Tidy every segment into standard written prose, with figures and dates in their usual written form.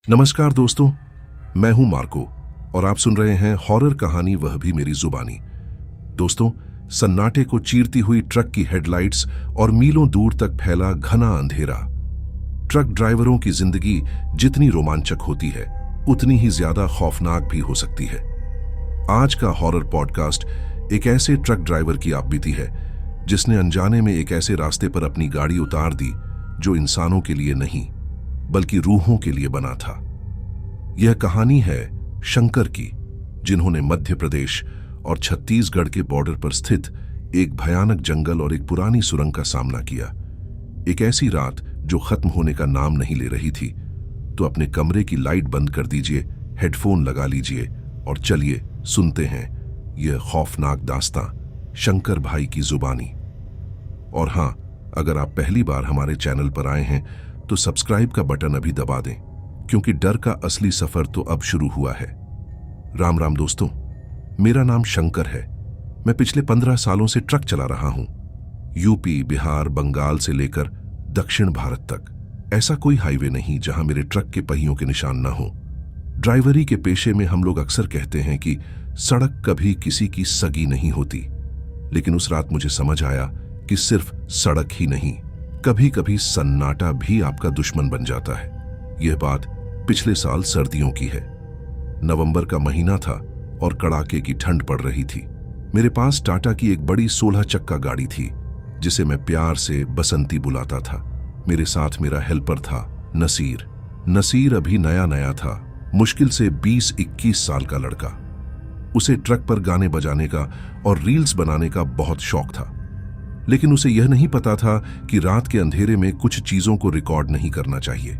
नमस्कार दोस्तों, मैं हूं मार्को और आप सुन रहे हैं हॉरर कहानी वह भी मेरी जुबानी। दोस्तों, सन्नाटे को चीरती हुई ट्रक की हेडलाइट्स और मीलों दूर तक फैला घना अंधेरा। ट्रक ड्राइवरों की जिंदगी जितनी रोमांचक होती है उतनी ही ज्यादा खौफनाक भी हो सकती है। आज का हॉरर पॉडकास्ट एक ऐसे ट्रक ड्राइवर की आपबीती है जिसने अनजाने में एक ऐसे रास्ते पर अपनी गाड़ी उतार दी जो इंसानों के लिए नहीं बल्कि रूहों के लिए बना था। यह कहानी है शंकर की, जिन्होंने मध्य प्रदेश और छत्तीसगढ़ के बॉर्डर पर स्थित एक भयानक जंगल और एक पुरानी सुरंग का सामना किया। एक ऐसी रात जो खत्म होने का नाम नहीं ले रही थी। तो अपने कमरे की लाइट बंद कर दीजिए, हेडफोन लगा लीजिए और चलिए सुनते हैं यह खौफनाक दास्तां शंकर भाई की जुबानी। और हां, अगर आप पहली बार हमारे चैनल पर आए हैं तो सब्सक्राइब का बटन अभी दबा दें, क्योंकि डर का असली सफर तो अब शुरू हुआ है। राम राम दोस्तों, मेरा नाम शंकर है। मैं पिछले 15 सालों से ट्रक चला रहा हूं। यूपी, बिहार, बंगाल से लेकर दक्षिण भारत तक ऐसा कोई हाईवे नहीं जहां मेरे ट्रक के पहियों के निशान न हो। ड्राइवरी के पेशे में हम लोग अक्सर कहते हैं कि सड़क कभी किसी की सगी नहीं होती, लेकिन उस रात मुझे समझ आया कि सिर्फ सड़क ही नहीं, कभी कभी सन्नाटा भी आपका दुश्मन बन जाता है। यह बात पिछले साल सर्दियों की है। नवंबर का महीना था और कड़ाके की ठंड पड़ रही थी। मेरे पास टाटा की एक बड़ी 16 चक्का गाड़ी थी जिसे मैं प्यार से बसंती बुलाता था। मेरे साथ मेरा हेल्पर था नसीर। नसीर अभी नया नया था, मुश्किल से 20-21 साल का लड़का। उसे ट्रक पर गाने बजाने का और रील्स बनाने का बहुत शौक था, लेकिन उसे यह नहीं पता था कि रात के अंधेरे में कुछ चीजों को रिकॉर्ड नहीं करना चाहिए।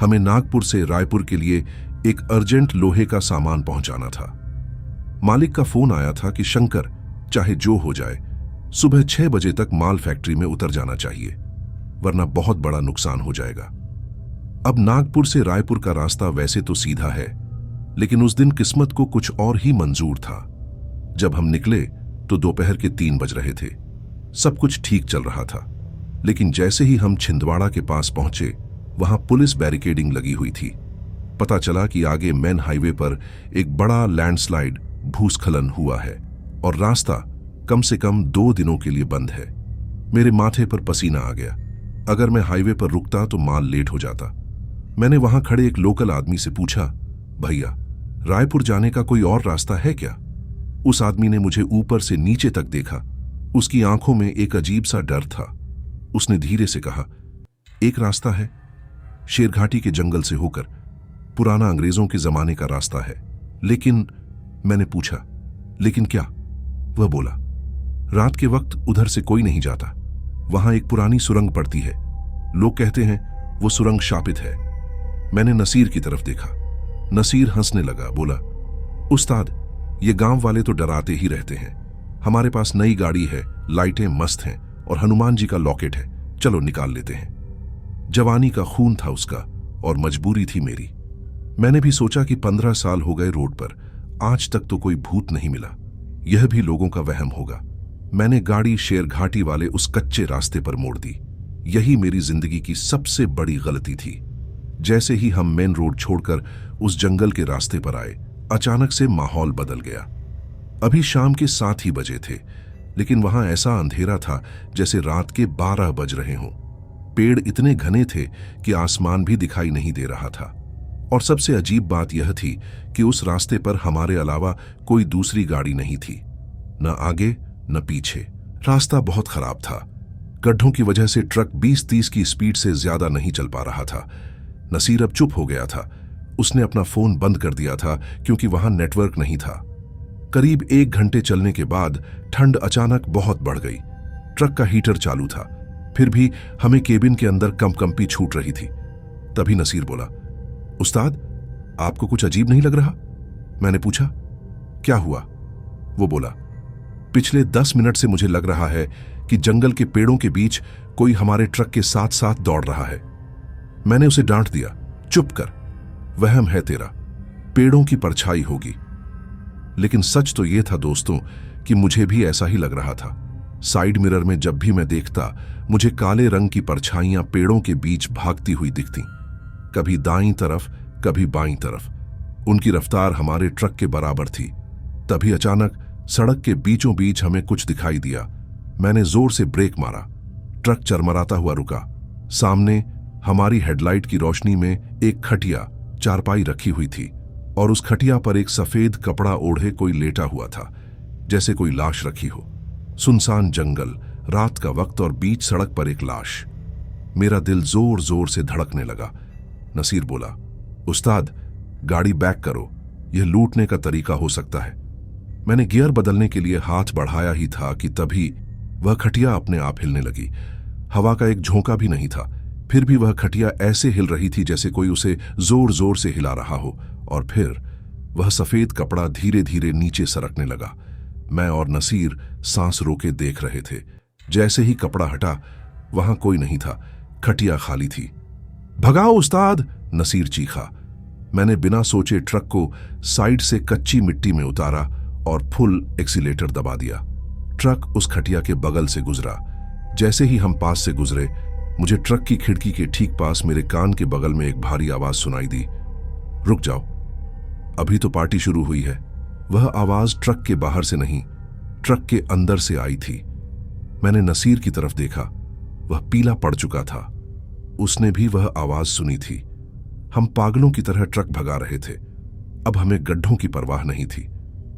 हमें नागपुर से रायपुर के लिए एक अर्जेंट लोहे का सामान पहुंचाना था। मालिक का फोन आया था कि शंकर, चाहे जो हो जाए, सुबह 6 बजे तक माल फैक्ट्री में उतर जाना चाहिए, वरना बहुत बड़ा नुकसान हो जाएगा। अब नागपुर से रायपुर का रास्ता वैसे तो सीधा है, लेकिन उस दिन किस्मत को कुछ और ही मंजूर था। जब हम निकले तो दोपहर के 3 बज रहे थे। सब कुछ ठीक चल रहा था, लेकिन जैसे ही हम छिंदवाड़ा के पास पहुंचे, वहां पुलिस बैरिकेडिंग लगी हुई थी। पता चला कि आगे मेन हाईवे पर एक बड़ा लैंडस्लाइड भूस्खलन हुआ है और रास्ता कम से कम 2 दिनों के लिए बंद है। मेरे माथे पर पसीना आ गया। अगर मैं हाईवे पर रुकता तो माल लेट हो जाता। मैंने वहां खड़े एक लोकल आदमी से पूछा, भैया, रायपुर जाने का कोई और रास्ता है क्या? उस आदमी ने मुझे ऊपर से नीचे तक देखा। उसकी आंखों में एक अजीब सा डर था। उसने धीरे से कहा, एक रास्ता है, शेरघाटी के जंगल से होकर, पुराना अंग्रेजों के जमाने का रास्ता है। लेकिन मैंने पूछा, लेकिन क्या? वह बोला, रात के वक्त उधर से कोई नहीं जाता। वहां एक पुरानी सुरंग पड़ती है। लोग कहते हैं वो सुरंग शापित है। मैंने नसीर की तरफ देखा। नसीर हंसने लगा, बोला, उस्ताद, ये गांव वाले तो डराते ही रहते हैं। हमारे पास नई गाड़ी है, लाइटें मस्त हैं और हनुमान जी का लॉकेट है, चलो निकाल लेते हैं। जवानी का खून था उसका और मजबूरी थी मेरी। मैंने भी सोचा कि 15 साल हो गए रोड पर, आज तक तो कोई भूत नहीं मिला। यह भी लोगों का वहम होगा। मैंने गाड़ी शेरघाटी वाले उस कच्चे रास्ते पर मोड़ दी। यही मेरी जिंदगी की सबसे बड़ी गलती थी। जैसे ही हम मेन रोड छोड़कर उस जंगल के रास्ते पर आए, अचानक से माहौल बदल गया। अभी शाम के 7 ही बजे थे, लेकिन वहां ऐसा अंधेरा था जैसे रात के 12 बज रहे हों। पेड़ इतने घने थे कि आसमान भी दिखाई नहीं दे रहा था। और सबसे अजीब बात यह थी कि उस रास्ते पर हमारे अलावा कोई दूसरी गाड़ी नहीं थी, न आगे न पीछे। रास्ता बहुत खराब था। गड्ढों की वजह से ट्रक 20-30 की स्पीड से ज्यादा नहीं चल पा रहा था। नसीर अब चुप हो गया था। उसने अपना फोन बंद कर दिया था क्योंकि वहां नेटवर्क नहीं था। करीब 1 घंटे चलने के बाद ठंड अचानक बहुत बढ़ गई। ट्रक का हीटर चालू था, फिर भी हमें केबिन के अंदर कंपकंपी छूट रही थी। तभी नसीर बोला, उस्ताद, आपको कुछ अजीब नहीं लग रहा? मैंने पूछा, क्या हुआ? वो बोला, पिछले 10 मिनट से मुझे लग रहा है कि जंगल के पेड़ों के बीच कोई हमारे ट्रक के साथ साथ दौड़ रहा है। मैंने उसे डांट दिया, चुप कर, वहम है तेरा, पेड़ों की परछाई होगी। लेकिन सच तो यह था दोस्तों कि मुझे भी ऐसा ही लग रहा था। साइड मिरर में जब भी मैं देखता, मुझे काले रंग की परछाइयां पेड़ों के बीच भागती हुई दिखती, कभी दाईं तरफ, कभी बाईं तरफ। उनकी रफ्तार हमारे ट्रक के बराबर थी। तभी अचानक सड़क के बीचों बीच हमें कुछ दिखाई दिया। मैंने जोर से ब्रेक मारा। ट्रक चरमराता हुआ रुका। सामने हमारी हेडलाइट की रोशनी में एक खटिया चारपाई रखी हुई थी और उस खटिया पर एक सफेद कपड़ा ओढ़े कोई लेटा हुआ था, जैसे कोई लाश रखी हो। सुनसान जंगल, रात का वक्त और बीच सड़क पर एक लाश। मेरा दिल जोर जोर से धड़कने लगा। नसीर बोला, उस्ताद गाड़ी बैक करो, यह लूटने का तरीका हो सकता है। मैंने गियर बदलने के लिए हाथ बढ़ाया ही था कि तभी वह खटिया अपने आप हिलने लगी। हवा का एक झोंका भी नहीं था, फिर भी वह खटिया ऐसे हिल रही थी जैसे कोई उसे जोर जोर से हिला रहा हो। और फिर वह सफेद कपड़ा धीरे धीरे नीचे सरकने लगा। मैं और नसीर सांस रोके देख रहे थे। जैसे ही कपड़ा हटा, वहां कोई नहीं था, खटिया खाली थी। भगाओ उस्ताद, नसीर चीखा। मैंने बिना सोचे ट्रक को साइड से कच्ची मिट्टी में उतारा और फुल एक्सीलेटर दबा दिया। ट्रक उस खटिया के बगल से गुजरा। जैसे ही हम पास से गुजरे, मुझे ट्रक की खिड़की के ठीक पास मेरे कान के बगल में एक भारी आवाज सुनाई दी, रुक जाओ, अभी तो पार्टी शुरू हुई है। वह आवाज ट्रक के बाहर से नहीं, ट्रक के अंदर से आई थी। मैंने नसीर की तरफ देखा। वह पीला पड़ चुका था। उसने भी वह आवाज सुनी थी। हम पागलों की तरह ट्रक भगा रहे थे। अब हमें गड्ढों की परवाह नहीं थी,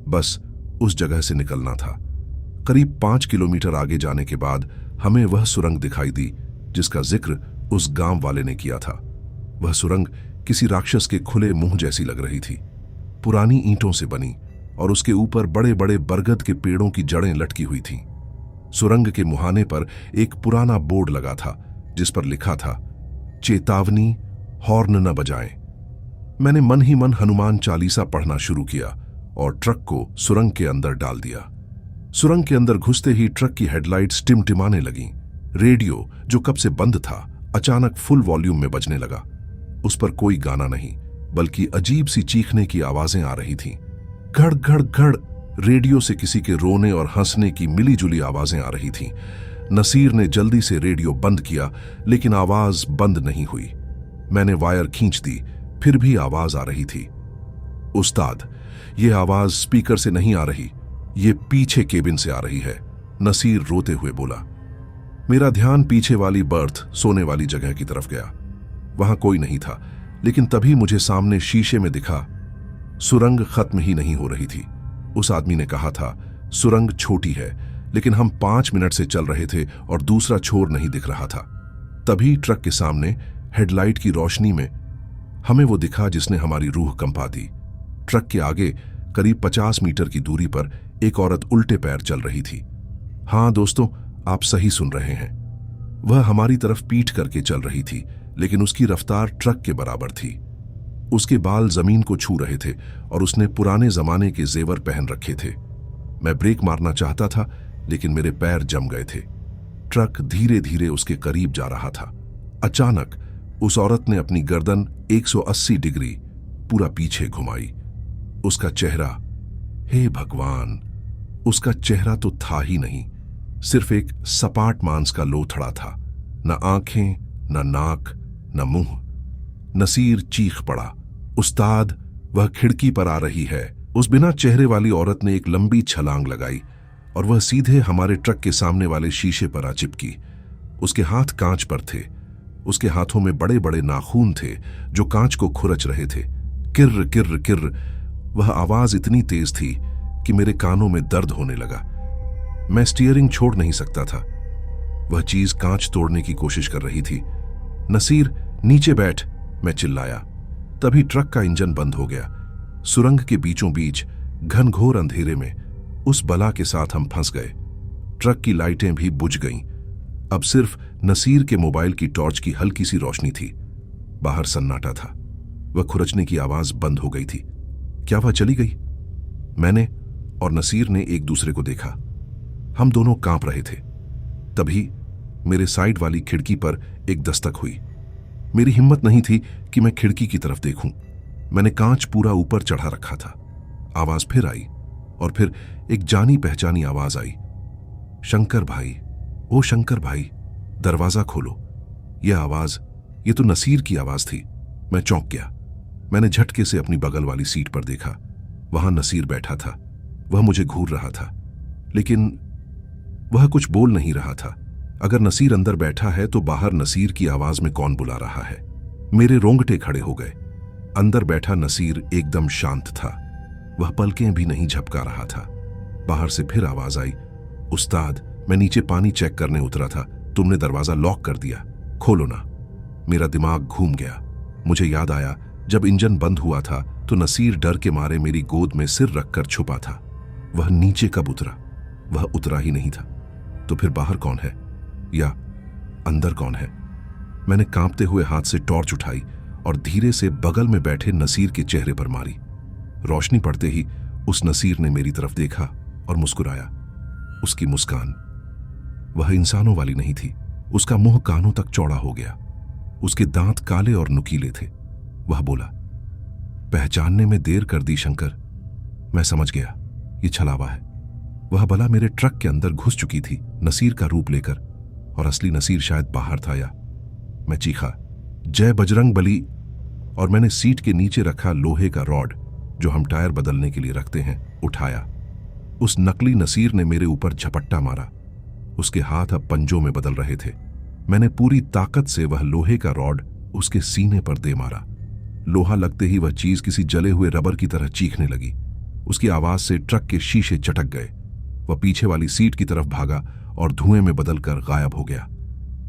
बस उस जगह से निकलना था। करीब 5 किलोमीटर आगे जाने के बाद हमें वह सुरंग दिखाई दी जिसका जिक्र उस गांव वाले ने किया था। वह सुरंग किसी राक्षस के खुले मुंह जैसी लग रही थी, पुरानी ईंटों से बनी, और उसके ऊपर बड़े बड़े बरगद के पेड़ों की जड़ें लटकी हुई थीं। सुरंग के मुहाने पर एक पुराना बोर्ड लगा था जिस पर लिखा था, चेतावनी, हॉर्न न बजाएं। मैंने मन ही मन हनुमान चालीसा पढ़ना शुरू किया और ट्रक को सुरंग के अंदर डाल दिया। सुरंग के अंदर घुसते ही ट्रक की हेडलाइट्स टिमटिमाने लगीं। रेडियो, जो कब से बंद था, अचानक फुल वॉल्यूम में बजने लगा। उस पर कोई गाना नहीं, बल्कि अजीब सी चीखने की आवाजें आ रही थीं। घड़ घड़ घड़। रेडियो से किसी के रोने और हंसने की मिलीजुली आवाजें आ रही थीं। नसीर ने जल्दी से रेडियो बंद किया, लेकिन आवाज बंद नहीं हुई। मैंने वायर खींच दी, फिर भी आवाज आ रही थी। उस्ताद, ये आवाज स्पीकर से नहीं आ रही, ये पीछे केबिन से आ रही है, नसीर रोते हुए बोला। मेरा ध्यान पीछे वाली बर्थ, सोने वाली जगह की तरफ गया। वहां कोई नहीं था, लेकिन तभी मुझे सामने शीशे में दिखा, सुरंग खत्म ही नहीं हो रही थी। उस आदमी ने कहा था, सुरंग छोटी है, लेकिन हम 5 मिनट से चल रहे थे और दूसरा छोर नहीं दिख रहा था। तभी ट्रक के सामने हेडलाइट की रोशनी में हमें वो दिखा जिसने हमारी रूह कंपा दी। ट्रक के आगे करीब 50 मीटर की दूरी पर एक औरत उल्टे पैर चल रही थी। हाँ दोस्तों, आप सही सुन रहे हैं, वह हमारी तरफ पीठ करके चल रही थी, लेकिन उसकी रफ्तार ट्रक के बराबर थी। उसके बाल जमीन को छू रहे थे और उसने पुराने जमाने के जेवर पहन रखे थे। मैं ब्रेक मारना चाहता था, लेकिन मेरे पैर जम गए थे। ट्रक धीरे धीरे उसके करीब जा रहा था। अचानक उस औरत ने अपनी गर्दन 180 डिग्री पूरा पीछे घुमाई। उसका चेहरा, हे भगवान, उसका चेहरा तो था ही नहीं, सिर्फ एक सपाट मांस का लोथड़ा था। न आंखें, न नाक, न मुंह। नसीर चीख पड़ा, उस्ताद, वह खिड़की पर आ रही है। उस बिना चेहरे वाली औरत ने एक लंबी छलांग लगाई और वह सीधे हमारे ट्रक के सामने वाले शीशे पर आ चिपकी। उसके हाथ कांच पर थे। उसके हाथों में बड़े बड़े नाखून थे जो कांच को खुरच रहे थे। किर्र किर्र किर्र। वह आवाज इतनी तेज थी कि मेरे कानों में दर्द होने लगा। मैं स्टीयरिंग छोड़ नहीं सकता था। वह चीज कांच तोड़ने की कोशिश कर रही थी। नसीर, नीचे बैठ, मैं चिल्लाया। तभी ट्रक का इंजन बंद हो गया। सुरंग के बीचों बीच घनघोर अंधेरे में उस बला के साथ हम फंस गए। ट्रक की लाइटें भी बुझ गईं। अब सिर्फ नसीर के मोबाइल की टॉर्च की हल्की सी रोशनी थी। बाहर सन्नाटा था। वह खुरचने की आवाज बंद हो गई थी। क्या वह चली गई? मैंने और नसीर ने एक दूसरे को देखा। हम दोनों कांप रहे थे। तभी मेरे साइड वाली खिड़की पर एक दस्तक हुई। मेरी हिम्मत नहीं थी कि मैं खिड़की की तरफ देखूं। मैंने कांच पूरा ऊपर चढ़ा रखा था। आवाज फिर आई और फिर एक जानी पहचानी आवाज आई, शंकर भाई, ओ शंकर भाई, दरवाजा खोलो। यह आवाज, ये तो नसीर की आवाज थी। मैं चौंक गया। मैंने झटके से अपनी बगल वाली सीट पर देखा। वहां नसीर बैठा था। वह मुझे घूर रहा था, लेकिन वह कुछ बोल नहीं रहा था। अगर नसीर अंदर बैठा है तो बाहर नसीर की आवाज में कौन बुला रहा है? मेरे रोंगटे खड़े हो गए। अंदर बैठा नसीर एकदम शांत था। वह पलकें भी नहीं झपका रहा था। बाहर से फिर आवाज आई, उस्ताद, मैं नीचे पानी चेक करने उतरा था, तुमने दरवाजा लॉक कर दिया, खोलो ना। मेरा दिमाग घूम गया। मुझे याद आया, जब इंजन बंद हुआ था तो नसीर डर के मारे मेरी गोद में सिर रखकर छुपा था। वह नीचे कब उतरा? वह उतरा ही नहीं था। तो फिर बाहर कौन है, या अंदर कौन है? मैंने कांपते हुए हाथ से टॉर्च उठाई और धीरे से बगल में बैठे नसीर के चेहरे पर मारी। रोशनी पड़ते ही उस नसीर ने मेरी तरफ देखा और मुस्कुराया। उसकी मुस्कान, वह इंसानों वाली नहीं थी। उसका मुंह कानों तक चौड़ा हो गया। उसके दांत काले और नुकीले थे। वह बोला, पहचानने में देर कर दी शंकर, मैं समझ गया, ये छलावा है। वह भला मेरे ट्रक के अंदर घुस चुकी थी नसीर का रूप लेकर, और असली नसीर शायद बाहर था। या मैं चीखा, जय बजरंग बली, और मैंने सीट के नीचे रखा लोहे का रॉड, जो हम टायर बदलने के लिए रखते हैं, उठाया। उस नकली नसीर ने मेरे ऊपर झपट्टा मारा। उसके हाथ अब पंजों में बदल रहे थे। मैंने पूरी ताकत से वह लोहे का रॉड उसके सीने पर दे मारा। लोहा लगते ही वह चीज किसी जले हुए रबर की तरह चीखने लगी। उसकी आवाज से ट्रक के शीशे चटक गए। वह पीछे वाली सीट की तरफ भागा और धुएं में बदलकर गायब हो गया।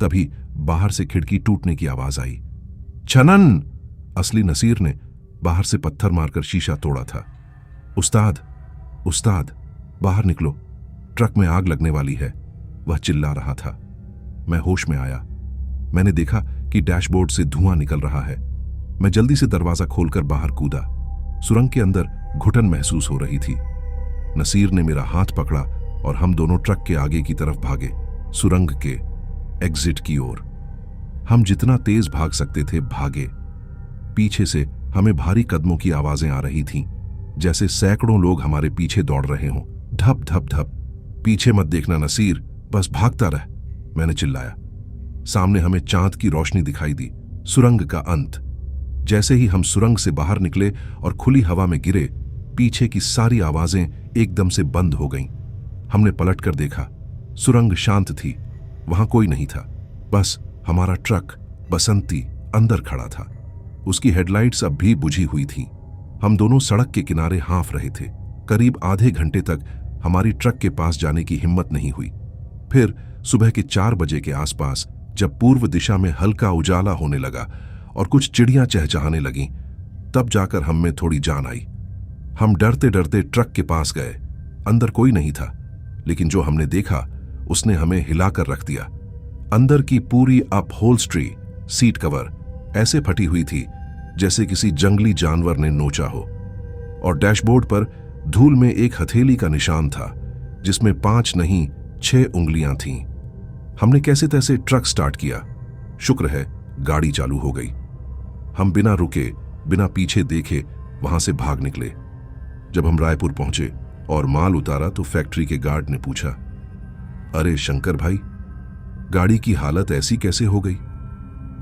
तभी बाहर से खिड़की टूटने की आवाज आई। छनन! असली नसीर ने बाहर से पत्थर मारकर शीशा तोड़ा था। उस्ताद, उस्ताद, बाहर निकलो, ट्रक में आग लगने वाली है, वह चिल्ला रहा था। मैं होश में आया। मैंने देखा कि डैशबोर्ड से धुआं निकल रहा है। मैं जल्दी से दरवाजा खोलकर बाहर कूदा। सुरंग के अंदर घुटन महसूस हो रही थी। नसीर ने मेरा हाथ पकड़ा और हम दोनों ट्रक के आगे की तरफ भागे, सुरंग के एग्जिट की ओर। हम जितना तेज भाग सकते थे भागे। पीछे से हमें भारी कदमों की आवाजें आ रही थीं, जैसे सैकड़ों लोग हमारे पीछे दौड़ रहे हों। धप धप धप। पीछे मत देखना नसीर, बस भागता रह, मैंने चिल्लाया। सामने हमें चांद की रोशनी दिखाई दी, सुरंग का अंत। जैसे ही हम सुरंग से बाहर निकले और खुली हवा में गिरे, पीछे की सारी आवाजें एकदम से बंद हो गईं। हमने पलटकर देखा। सुरंग शांत थी, वहां कोई नहीं था, बस हमारा ट्रक बसंती अंदर खड़ा था। उसकी हेडलाइट्स अब भी बुझी हुई थीं। हम दोनों सड़क के किनारे हाँफ रहे थे। करीब आधे घंटे तक हमारी ट्रक के पास जाने की हिम्मत नहीं हुई। फिर सुबह के 4 बजे के आसपास, जब पूर्व दिशा में हल्का उजाला होने लगा और कुछ चिड़ियां चहचहाने लगीं, तब जाकर हम में थोड़ी जान आई। हम डरते डरते ट्रक के पास गए। अंदर कोई नहीं था, लेकिन जो हमने देखा उसने हमें हिलाकर रख दिया। अंदर की पूरी अपहोल्स्ट्री, सीट कवर ऐसे फटी हुई थी जैसे किसी जंगली जानवर ने नोचा हो, और डैशबोर्ड पर धूल में एक हथेली का निशान था, जिसमें 5 नहीं 6 उंगलियां थीं। हमने कैसे तैसे ट्रक स्टार्ट किया। शुक्र है गाड़ी चालू हो गई। हम बिना रुके, बिना पीछे देखे वहां से भाग निकले। जब हम रायपुर पहुंचे और माल उतारा तो फैक्ट्री के गार्ड ने पूछा, अरे शंकर भाई, गाड़ी की हालत ऐसी कैसे हो गई,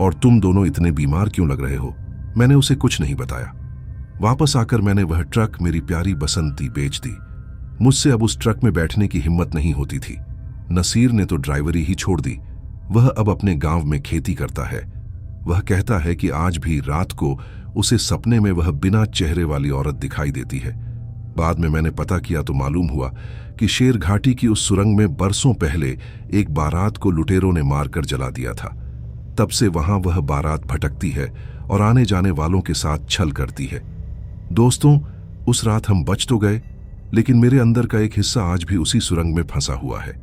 और तुम दोनों इतने बीमार क्यों लग रहे हो? मैंने उसे कुछ नहीं बताया। वापस आकर मैंने वह ट्रक, मेरी प्यारी बसंती, बेच दी। मुझसे अब उस ट्रक में बैठने की हिम्मत नहीं होती थी। नसीर ने तो ड्राइवरी ही छोड़ दी। वह अब अपने गांव में खेती करता है। वह कहता है कि आज भी रात को उसे सपने में वह बिना चेहरे वाली औरत दिखाई देती है। बाद में मैंने पता किया तो मालूम हुआ कि शेर घाटी की उस सुरंग में बरसों पहले एक बारात को लुटेरों ने मारकर जला दिया था। तब से वहां वह बारात भटकती है और आने जाने वालों के साथ छल करती है। दोस्तों, उस रात हम बच तो गए, लेकिन मेरे अंदर का एक हिस्सा आज भी उसी सुरंग में फंसा हुआ है।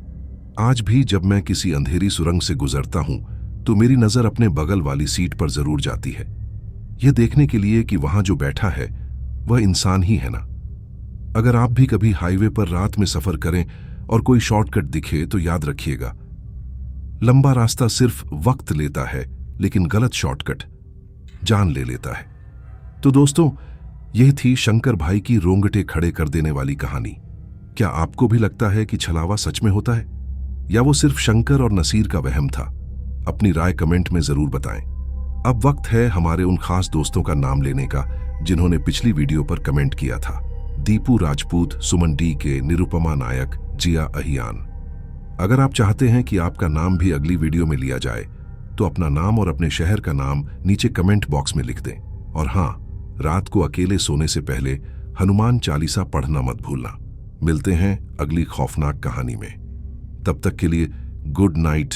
आज भी जब मैं किसी अंधेरी सुरंग से गुजरता हूं तो मेरी नजर अपने बगल वाली सीट पर जरूर जाती है, यह देखने के लिए कि वहां जो बैठा है वह इंसान ही है ना। अगर आप भी कभी हाईवे पर रात में सफर करें और कोई शॉर्टकट दिखे तो याद रखिएगा, लंबा रास्ता सिर्फ वक्त लेता है, लेकिन गलत शॉर्टकट जान ले लेता है। तो दोस्तों, यह थी शंकर भाई की रोंगटे खड़े कर देने वाली कहानी। क्या आपको भी लगता है कि छलावा सच में होता है, या वो सिर्फ शंकर और नसीर का वहम था? अपनी राय कमेंट में जरूर बताएं। अब वक्त है हमारे उन खास दोस्तों का नाम लेने का जिन्होंने पिछली वीडियो पर कमेंट किया था। दीपू राजपूत, सुमन डी के, निरुपमा नायक, जिया अहियान। अगर आप चाहते हैं कि आपका नाम भी अगली वीडियो में लिया जाए तो अपना नाम और अपने शहर का नाम नीचे कमेंट बॉक्स में लिख दें। और हाँ, रात को अकेले सोने से पहले हनुमान चालीसा पढ़ना मत भूलना। मिलते हैं अगली खौफनाक कहानी में। तब तक के लिए गुड नाइट।